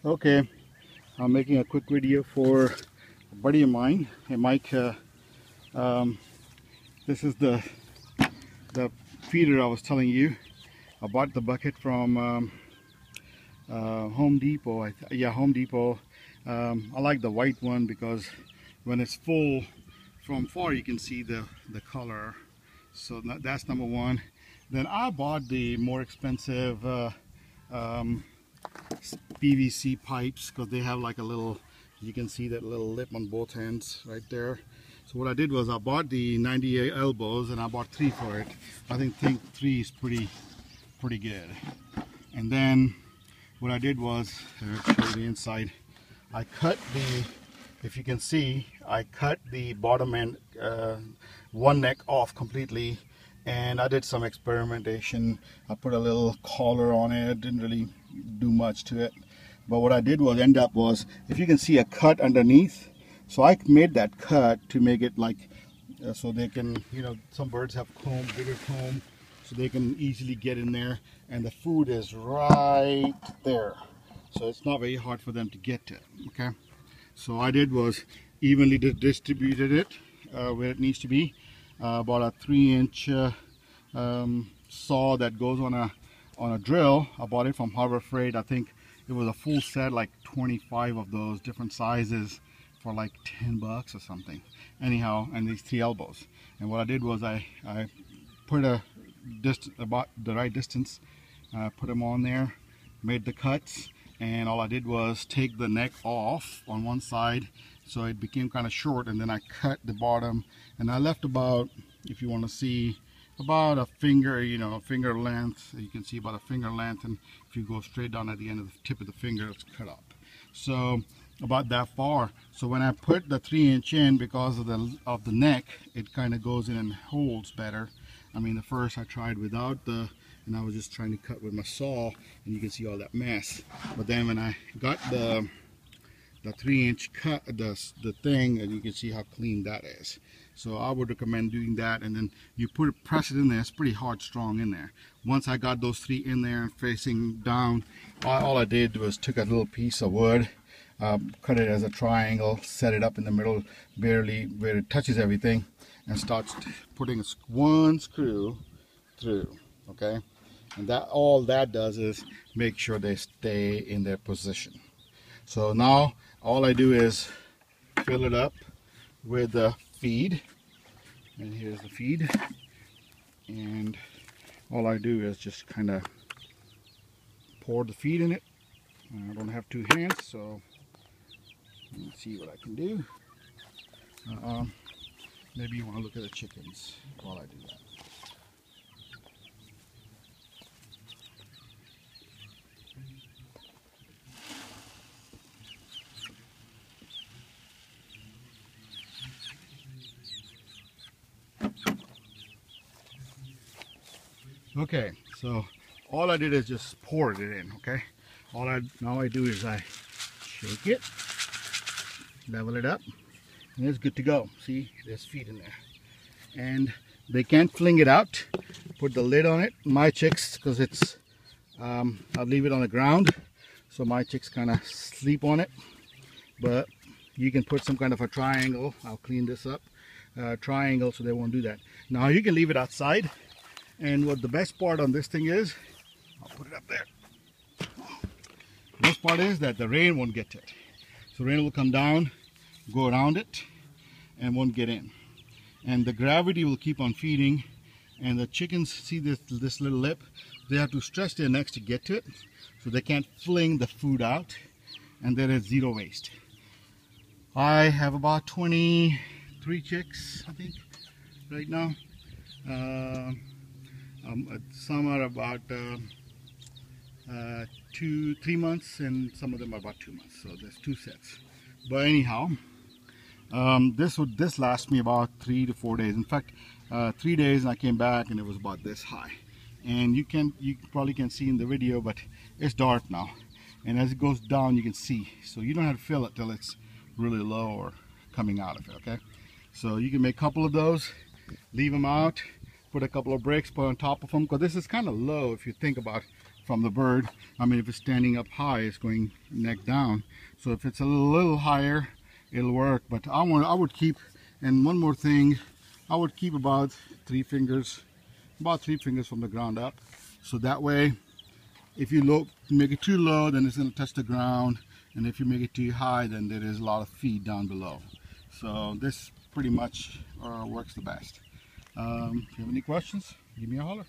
Okay, I'm making a quick video for a buddy of mine. Hey Mike, um, this is the feeder I was telling you. I bought the bucket from Home Depot. Yeah, Home Depot. I like the white one because when it's full from far you can see the color. So that's number one. Then I bought the more expensive um, PVC pipes because they have like a little, you can see that little lip on both ends right there. So what I did was I bought the 98 elbows and I bought 3 for it. I think 3 is pretty good. And then what I did was, I'll show you the inside. I cut the, if you can see, I cut the bottom end, one neck off completely, and I did some experimentation. I put a little collar on it, didn't really do much to it. But what I did was if you can see a cut underneath, so I made that cut to make it like, so they can, some birds have comb, bigger comb, so they can easily get in there, and the food is right there. So it's not very hard for them to get to it, okay? So I did was evenly distributed it where it needs to be. About a 3-inch saw that goes on a drill. I bought it from Harbor Freight. I think it was a full set, like 25 of those different sizes for like 10 bucks or something. Anyhow, and these 3 elbows. And what I did was I put about the right distance, put them on there, made the cuts, and all I did was take the neck off on one side so it became kind of short, and then I cut the bottom, and I left about, if you want to see, about a finger, finger length. You can see about a finger length, and if you go straight down at the end of the tip of the finger, it's cut up. So about that far. So when I put the 3-inch in, because of the neck, it kind of goes in and holds better. I mean, the first I tried without and I was just trying to cut with my saw, and you can see all that mess. But then when I got the 3-inch cut, the thing, and you can see how clean that is. So I would recommend doing that, and then you press it in there. It's pretty hard, strong in there. Once I got those 3 in there and facing down, all I did was took a little piece of wood, cut it as a triangle, set it up in the middle, barely where it touches everything, and starts putting one screw through. Okay, and all that does is make sure they stay in their position. So now all I do is fill it up with the feed, and here's the feed, and all I do is just kind of pour the feed in it. I don't have 2 hands, so let's see what I can do. Maybe you want to look at the chickens while I do that. Okay, so all I did is just poured it in, okay? Now I do is I shake it, level it up, and it's good to go. See, there's feed in there. And they can't fling it out. Put the lid on it. My chicks, because it's, I'll leave it on the ground, so my chicks kind of sleep on it. But you can put some kind of a triangle. I'll clean this up. Triangle so they won't do that. Now you can leave it outside. And what the best part on this thing is, I'll put it up there. The best part is that the rain won't get to it. So rain will come down, go around it, and won't get in. And the gravity will keep on feeding. And the chickens, see this little lip, they have to stretch their necks to get to it. So they can't fling the food out. And there is zero waste. I have about 23 chicks, I think, right now. Some are about 3 months, and some of them are about 2 months. So there's 2 sets. But anyhow, this lasts me about 3 to 4 days. In fact, 3 days, and I came back and it was about this high. And you probably can see in the video, but it's dark now. And as it goes down, you can see. So you don't have to fill it till it's really low or coming out of it. Okay. So you can make a couple of those, leave them out. Put a couple of bricks, put on top of them, because this is kind of low if you think about from the bird. I mean, if it's standing up high, it's going neck down. So if it's a little higher, it'll work. But I would keep, and one more thing, I would keep about 3 fingers from the ground up. So that way, if you make it too low, then it's going to touch the ground. And if you make it too high, then there is a lot of feed down below. So this pretty much works the best. If you have any questions, give me a holler.